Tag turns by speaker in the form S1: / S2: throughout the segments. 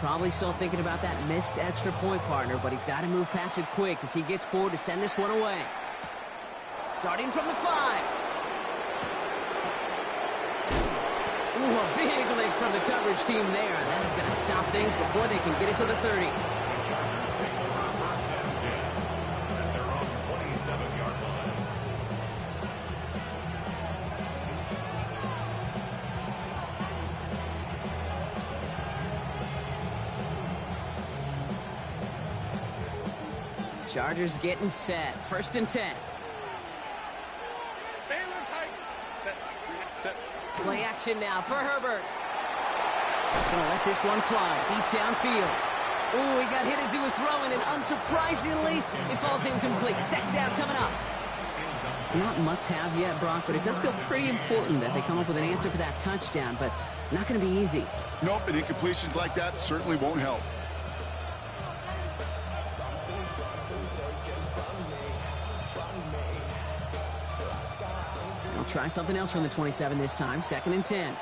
S1: Probably still thinking about that missed extra point, partner, but he's got to move past it quick as he gets forward to send this one away. Starting from the 5. Ooh, a big lick from the coverage team there. That is going to stop things before they can get it to the 30.
S2: The Chargers take over first and 10 at their own 27-yard line.
S1: Chargers getting set. First and 10. Play action now for Herbert. Gonna let this one fly deep downfield. Ooh, he got hit as he was throwing, and unsurprisingly, it falls incomplete. Second down coming up. Not must-have yet, Brock, but it does feel pretty important that they come up with an answer for that touchdown, but not going to be easy.
S3: Nope, and incompletions like that certainly won't help.
S1: They'll try something else from the 27 this time. Second and 10.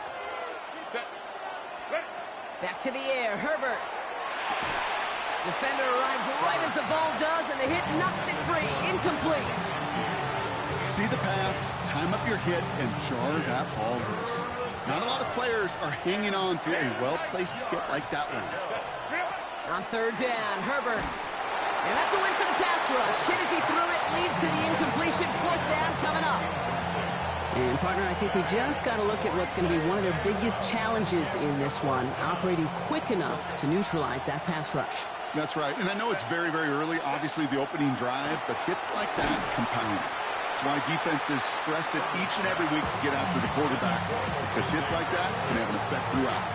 S1: Back to the air, Herbert. Defender arrives right as the ball does, and the hit knocks it free. Incomplete.
S3: See the pass, time up your hit, and jar that ball loose. Not a lot of players are hanging on through a well-placed hit like that one.
S1: On third down, Herbert. And that's a win for the pass rush. Hit as he threw it, leads to the incompletion. Fourth down coming up. And, partner, I think we just got to look at what's going to be one of their biggest challenges in this one, operating quick enough to neutralize that pass rush.
S3: That's right, and I know it's very, very early, obviously the opening drive, but hits like that compound. That's why defenses stress it each and every week to get after the quarterback, because hits like that can have an effect throughout.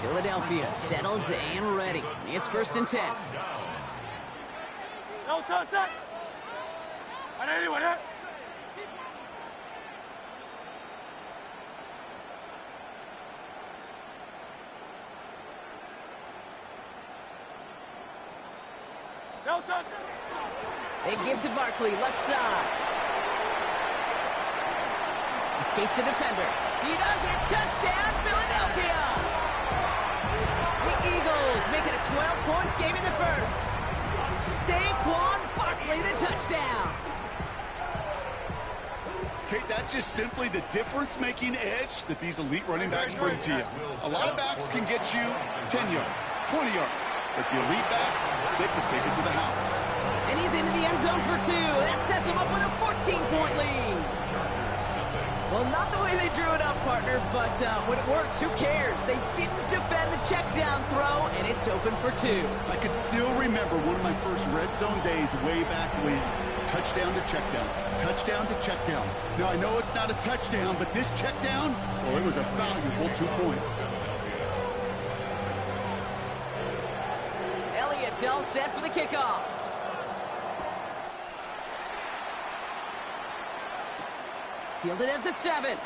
S1: Philadelphia settled and ready. It's first and 10.
S4: No touch it. And anyone hit. No touch it.
S1: They give to Barkley, left side. Escapes the defender. He does it. Touchdown, Philadelphia. The Eagles make it a 12-point game in the first. Saquon Barkley, the touchdown.
S3: Kate, that's just simply the difference-making edge that these elite running backs bring to you. A lot of backs can get you 10 yards, 20 yards, but the elite backs, they can take it to the house.
S1: And he's into the end zone for 2. That sets him up with a 14-point lead. Well, not the way they drew it up, partner, but when it works, who cares? They didn't defend the check down throw, and it's open for 2.
S3: I could still remember one of my first red zone days way back when. Touchdown to check down, touchdown to check down. Now, I know it's not a touchdown, but this check down, well, it was a valuable 2 points.
S1: Elliott's all set for the kickoff. Fielded at the 7.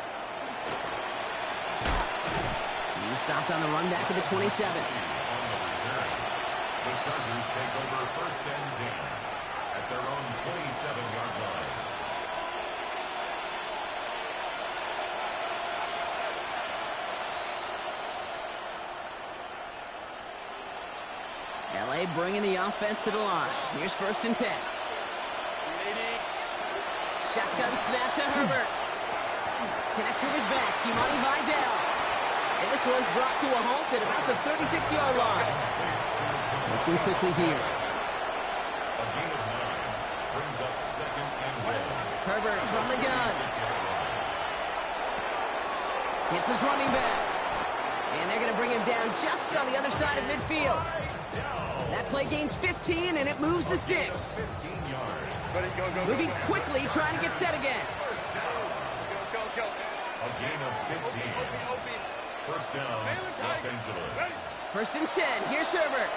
S1: He's stopped on the run back at the 27.
S2: The Chargers take over first and 10 at their own 27-yard line.
S1: LA bringing the offense to the line. Here's first and 10. Shotgun snap to Herbert. Connects with his back, Kimani Vidal. And this one's brought to a halt at about the 36-yard line. Looking quickly here.
S2: A gain of 9 brings up second and 1.
S1: Herbert from the gun. Hits his running back. And they're going to bring him down just on the other side of midfield. That play gains 15, and it moves the sticks.
S2: 15 yards.
S1: Moving quickly, trying to get set again.
S2: A gain of 15. First down, Los Angeles.
S1: First and 10. Here's Herbert.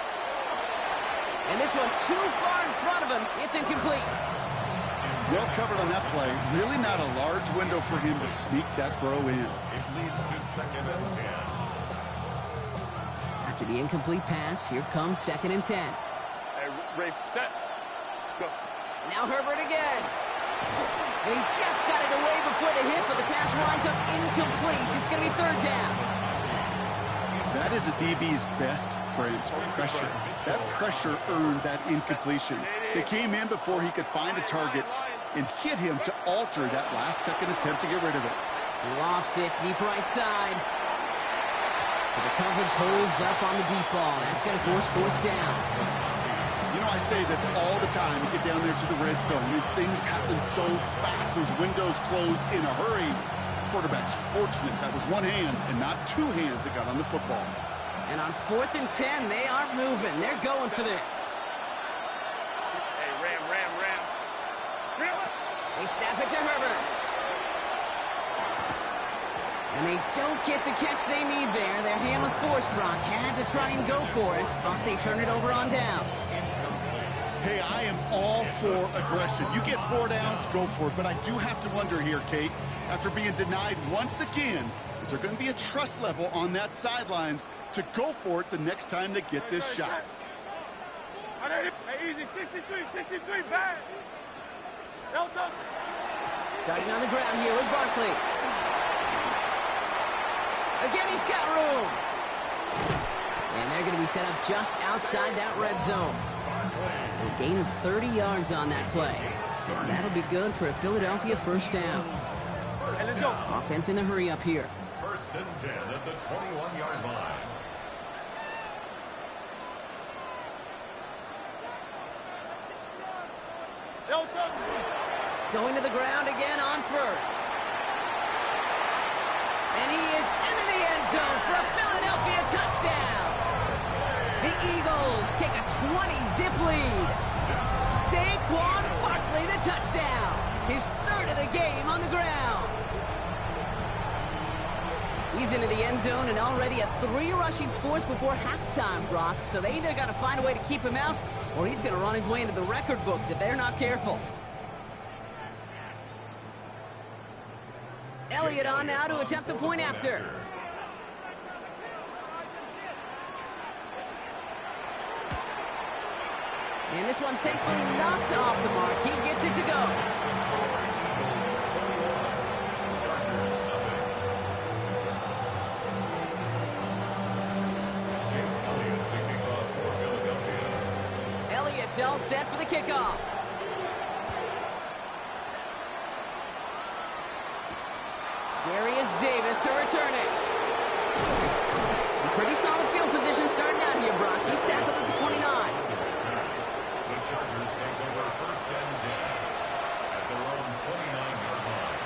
S1: And this one too far in front of him. It's incomplete.
S3: Well covered on that play. Really not a large window for him to sneak that throw in.
S2: It leads to second and 10.
S1: After the incomplete pass, here comes second and 10.
S4: Hey, Ray, set. Let's go.
S1: Now Herbert again. And he just got it away before the hit, but the pass winds up incomplete. It's going to be third down.
S3: That is a DB's best friend, pressure. That pressure earned that incompletion. They came in before he could find a target and hit him to alter that last-second attempt to get rid of it.
S1: Lofts it deep right side. So the coverage holds up on the deep ball. That's going to force fourth down.
S3: You know, I say this all the time. You get down there to the red zone. Things happen so fast. Those windows close in a hurry. Quarterback's fortunate that was one hand and not two hands that got on the football.
S1: And on 4th and 10, they aren't moving. They're going for this.
S4: Hey, Ram.
S1: They snap it to Herbert. And they don't get the catch they need there. Their hand was forced, Brock. Had to try and go for it, but they turn it over on downs.
S3: Hey, I am all for aggression. You get 4 downs, go for it. But I do have to wonder here, Kate, after being denied once again, is there going to be a trust level on that sidelines to go for it the next time they get this shot?
S4: Hey, easy, 63, back. Delta.
S1: Starting on the ground here with Barkley. Again, he's got room. And they're going to be set up just outside that red zone. So a gain of 30 yards on that play. And that'll be good for a Philadelphia first down.
S4: Hey, let's go.
S1: Offense in the hurry up here.
S2: 1st and 10 at the 21-yard line.
S4: Delta.
S1: Going to the ground again on first. And he is into the end zone for a Philadelphia touchdown. The Eagles take a 20-zip lead. Saquon Barkley, the touchdown. His 3rd of the game on the ground. He's into the end zone and already at 3 rushing scores before halftime, Brock. So they either got to find a way to keep him out, or he's going to run his way into the record books if they're not careful. Elliott on now to attempt the point after. And this one thankfully not off the mark. He gets it to go. Elliott's all set for the kickoff. Darius Davis to return it. Pretty solid field position starting out here, Brock. He's tackled at the 29.
S2: The Chargers take over 1st and 10 at their own 29-yard line.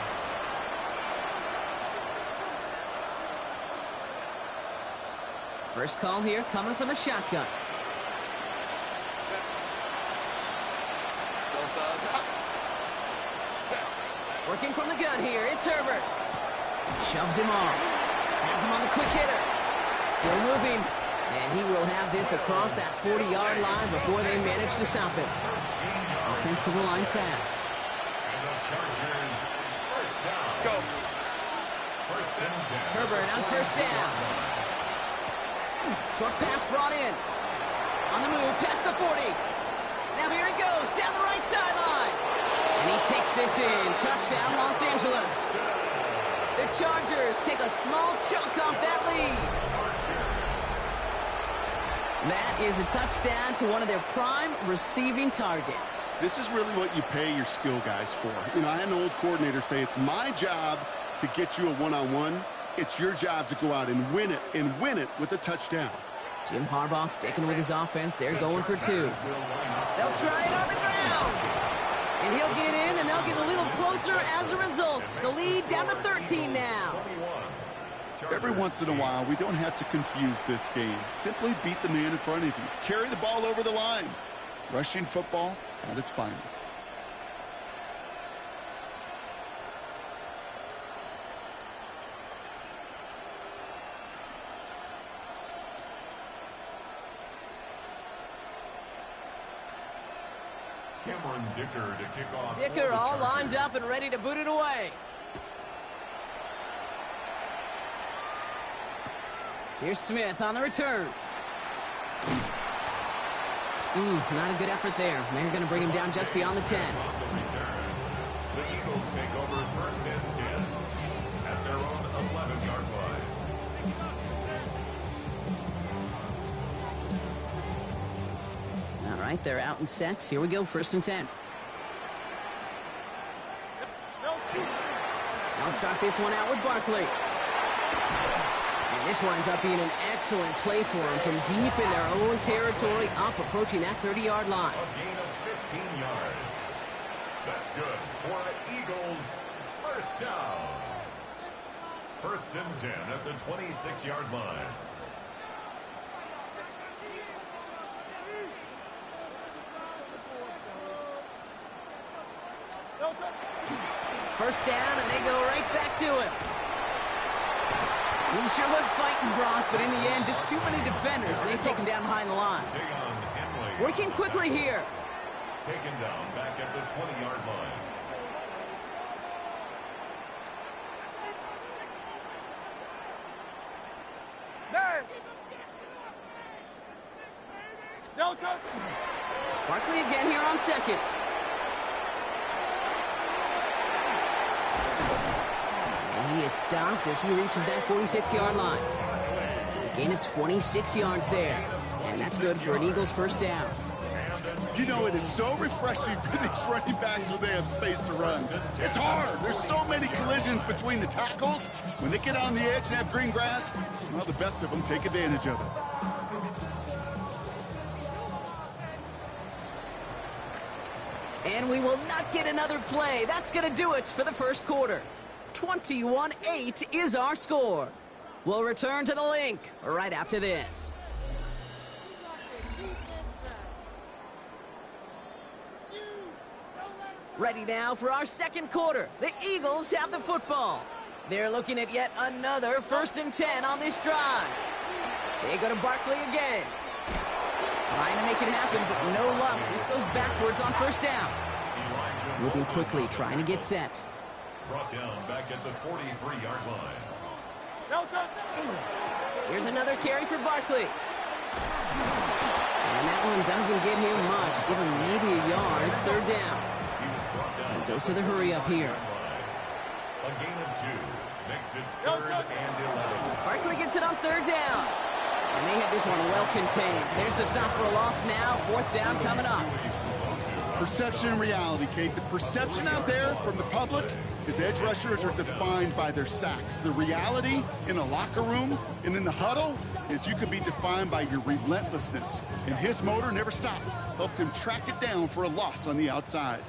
S1: First call here coming from the shotgun. Working from the gun here, it's Herbert. Shoves him off. Has him on the quick hitter. Still moving. And he will have this across that 40-yard line before they manage to stop him. Offensive line fast.
S2: And the Chargers, first down.
S4: Go.
S2: 1st and 10.
S1: Herbert on first down. Short pass brought in. On the move, past the 40. Now here it goes, down the right sideline. And he takes this in. Touchdown, Los Angeles. The Chargers take a small chunk off that lead. That is a touchdown to one of their prime receiving targets.
S3: This is really what you pay your skill guys for. You know, I had an old coordinator say it's my job to get you a one-on-one. It's your job to go out and win it with a touchdown.
S1: Jim Harbaugh sticking with his offense. They're going for 2. They'll try it on the ground. And he'll get in, and they'll get a little closer as a result. The lead down to 13 now.
S3: Every once in a while, we don't have to confuse this game. Simply beat the man in front of you. Carry the ball over the line. Rushing football at its finest.
S2: Cameron Dicker to kick off.
S1: Dicker all lined up and ready to boot it away. Here's Smith on the return. Not a good effort there. They're going to bring him down just beyond the 10.
S2: The Eagles take over 1st and 10 at their own 11-yard line.
S1: right, they're out and set. Here we go, 1st and 10. I'll start this one out with Barkley. And this winds up being an excellent play for him from deep in their own territory, up approaching that 30-yard line.
S2: A gain of 15 yards. That's good for an Eagles first down. 1st and 10 at the 26-yard line.
S1: First down, and they go right back to him. He sure was fighting Brock, but in the end, just too many defenders. They take him down behind the line. Working quickly here.
S2: Taken down back at the 20-yard line.
S1: Barkley again here on 2nd. And he is stopped as he reaches that 46-yard line. A gain of 26 yards there. And that's good for an Eagles first down.
S3: You know, it is so refreshing for these running backs when they have space to run. It's hard. There's so many collisions between the tackles. When they get on the edge and have green grass, well, the best of them take advantage of it.
S1: And we will not get another play. That's going to do it for the first quarter. 21-8 is our score. We'll return to the link right after this. Ready now for our second quarter. The Eagles have the football. They're looking at yet another 1st and 10 on this drive. They go to Barkley again. Trying to make it happen, but no luck. This goes backwards on 1st down. Moving quickly, trying to get set.
S2: Brought down back at the 43-yard line.
S1: Here's another carry for Barkley. And that one doesn't get him much. Give him maybe a yard. It's 3rd down. And dose of the hurry up here.
S2: A gain of 2 makes it 3rd and 11.
S1: Barkley gets it on 3rd down. And they have this one well contained. There's the stop for a loss now. 4th down coming up.
S3: Perception and reality, Kate. The perception out there from the public is edge rushers are defined by their sacks. The reality in a locker room and in the huddle is you can be defined by your relentlessness. And his motor never stopped. Helped him track it down for a loss on the outside.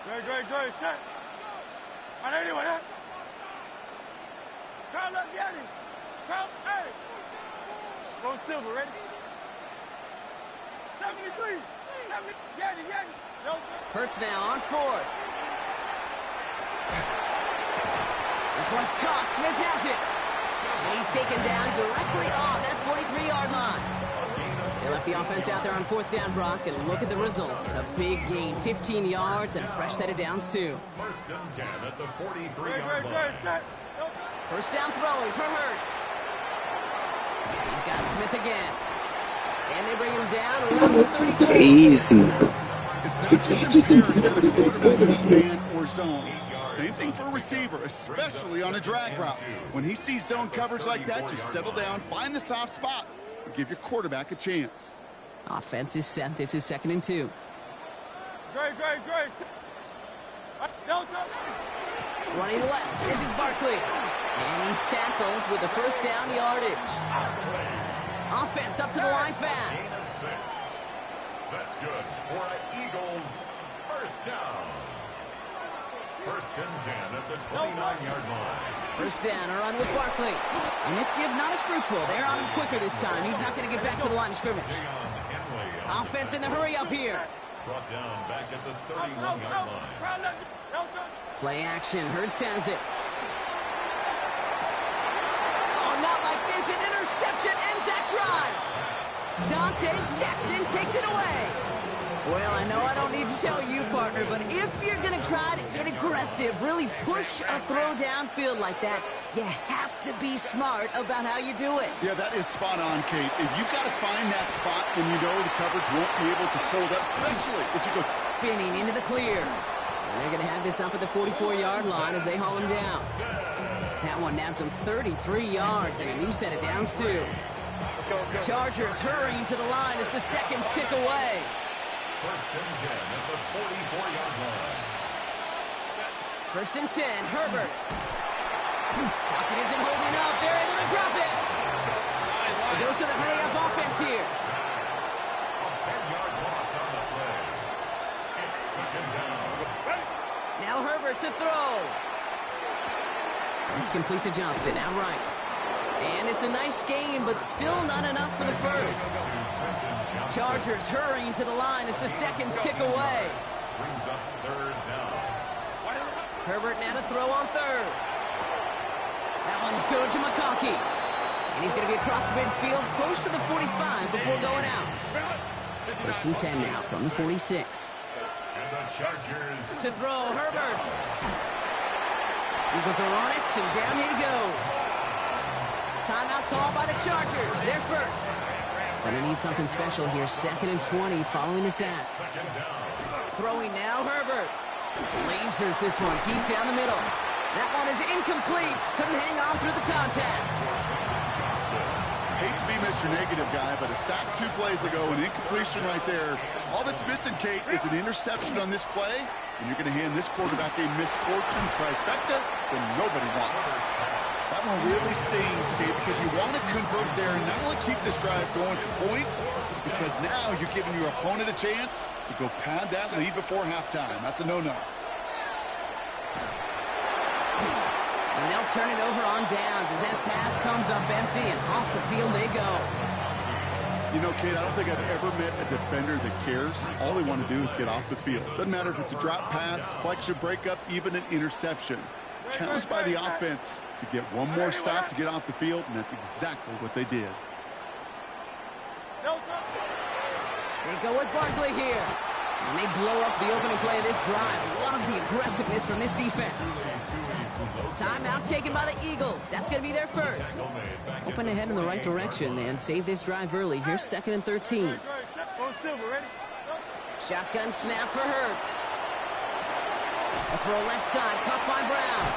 S4: Great. Set. On anyone, huh? Carl, look, Yanni. Carl, hey. Go Silver, ready? 73. Yanni.
S1: Hurts now on 4th. This one's caught. Smith has it. And he's taken down directly on that 43-yard line. They left the offense out there on 4th down, Brock, and look at the result. A big gain, 15 yards, and a fresh set of downs, too.
S2: 1st and 10 at the 43-yard line.
S1: First down throwing for Hurts. He's got Smith again. And they bring him down around the 34.
S5: Easy.
S3: It's not just imperative that the quarterback is man or zone. Same thing for a receiver, especially on a drag route. When he sees zone coverage like that, just settle down, find the soft spot, and give your quarterback a chance.
S1: Offense is set. This is 2nd and 2.
S4: Great.
S1: Running left. This is Barkley. And he's tackled with the first down yardage. Offense up to the line fast.
S2: Gain of 6. That's good for an Eagles first down. 1st and 10 at the 29-yard line.
S1: First down, a run with Barkley. And this give not as fruitful. They're on him quicker this time. He's not going to get back to the line of scrimmage. Offense in the hurry up here.
S2: Brought down back at the 31-yard line.
S1: Play action. Hurts has it. Oh, not like this. An interception ends that drive. Dante Jackson takes it away. Well, I know I don't need to tell you, partner, but if you're going to try to get aggressive, really push a throw downfield like that, you have to be smart about how you do it.
S3: Yeah, that is spot on, Kate. If you've got to find that spot, then you know the coverage won't be able to hold up, especially as you go
S1: spinning into the clear. And they're going to have this up at the 44-yard line as they haul him down. That one nabs him 33 yards and a new set of downs, too. Chargers hurrying to the line as the seconds tick away.
S2: First and 10 at the 44-yard line.
S1: First and 10, Herbert. Pocket isn't holding up. They're able to drop it. A dose of the hurry-up offense here.
S2: A 10-yard loss on the play. It's second down.
S1: Now Herbert to throw. It's complete to Johnston, outright. And it's a nice game, but still not enough for the first. Chargers hurrying to the line as the seconds tick away.
S2: Brings up third down.
S1: Herbert now to throw on third. That one's good to McConkey. And he's going to be across midfield, close to the 45 before going out. First and 10 now from the 46.
S2: And the Chargers
S1: To throw, Herbert. Eagles are on it, and down he goes. Timeout call by the Chargers. They're first. Gonna need something special here. Second and 20 following the sack.
S2: second down.
S1: Throwing now, Herbert. Lasers this one deep down the middle. That one is incomplete. Couldn't hang on through the contact.
S3: Hate to be Mr. Negative guy, but a sack 2 plays ago, an incompletion right there. All that's missing, Kate, is an interception on this play, and you're going to hand this quarterback a misfortune trifecta that nobody wants. That one really stings, Kate, because you want to convert there and not only keep this drive going for points, because now you're giving your opponent a chance to go pad that lead before halftime. That's a no-no.
S1: And they'll turn it over on downs as that pass comes up empty, and off the field they go.
S3: You know, Kate, I don't think I've ever met a defender that cares. All they want to do is get off the field. Doesn't matter if it's a drop pass, deflection, breakup, even an interception. Challenged by the offense to get one more stop to get off the field, and that's exactly what they did.
S1: They go with Barkley here. And they blow up the opening play of this drive. Love the aggressiveness from this defense. Timeout taken by the Eagles. That's going to be their first. Hoping to head in the right direction and save this drive early. Here's second and 13. Shotgun snap for Hurts. A throw left side, caught by Brown.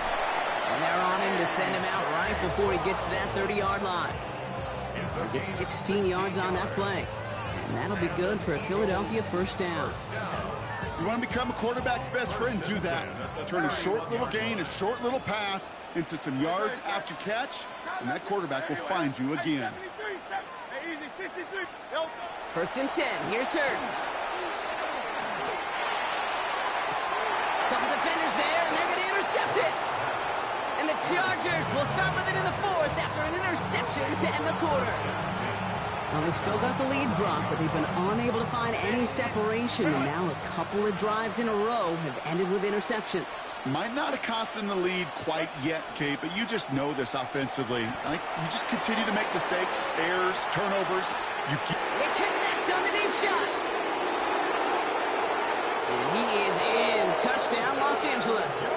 S1: And they're on him to send him out right before he gets to that 30-yard line. He gets 16 yards on that play. And that'll be good for a Philadelphia first down.
S3: You want to become a quarterback's best friend, do that. Turn a short little gain, a short little pass into some yards after catch, and that quarterback will find you again.
S1: First and 10, here's Hurts. Couple defenders there, and they're going to intercept it. And the Chargers will start with it in the fourth after an interception to end the quarter. Well, they've still got the lead, Brock, but they've been unable to find any separation, and now a couple of drives in a row have ended with interceptions.
S3: Might not have cost them the lead quite yet, Kate, but you just know this offensively. You just continue to make mistakes, errors, turnovers.
S1: They connect on the deep shot. And he is in. Touchdown, Los Angeles.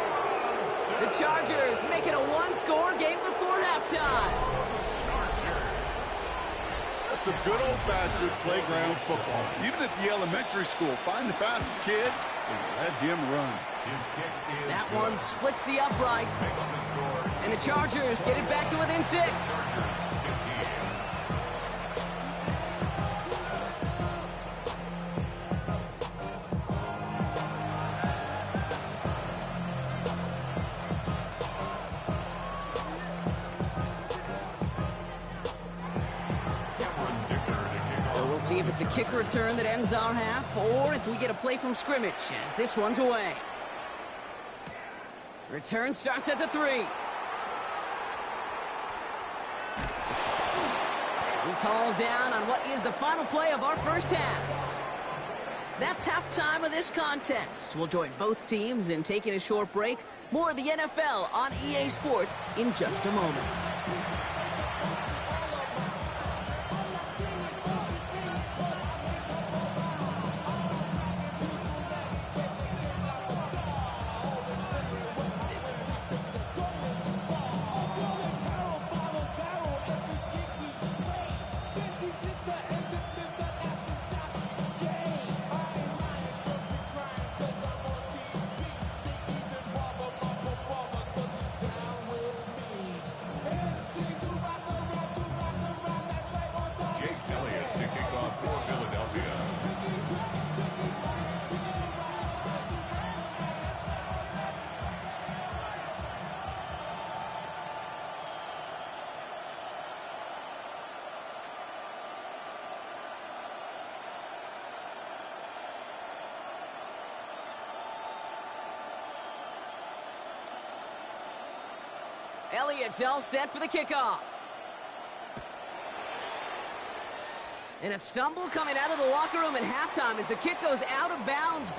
S1: The Chargers make it a one-score game before halftime.
S3: That's some good old-fashioned playground football. Even at the elementary school, find the fastest kid and let him run.
S1: That one splits the uprights. And the Chargers get it back to within 6. See if it's a kick return that ends our half, or if we get a play from scrimmage, as this one's away. Return starts at the 3. He's hauled down on what is the final play of our first half. That's halftime of this contest. We'll join both teams in taking a short break. More of the NFL on EA Sports in just a moment. Elliott's all set for the kickoff. And a stumble coming out of the locker room at halftime as the kick goes out of bounds.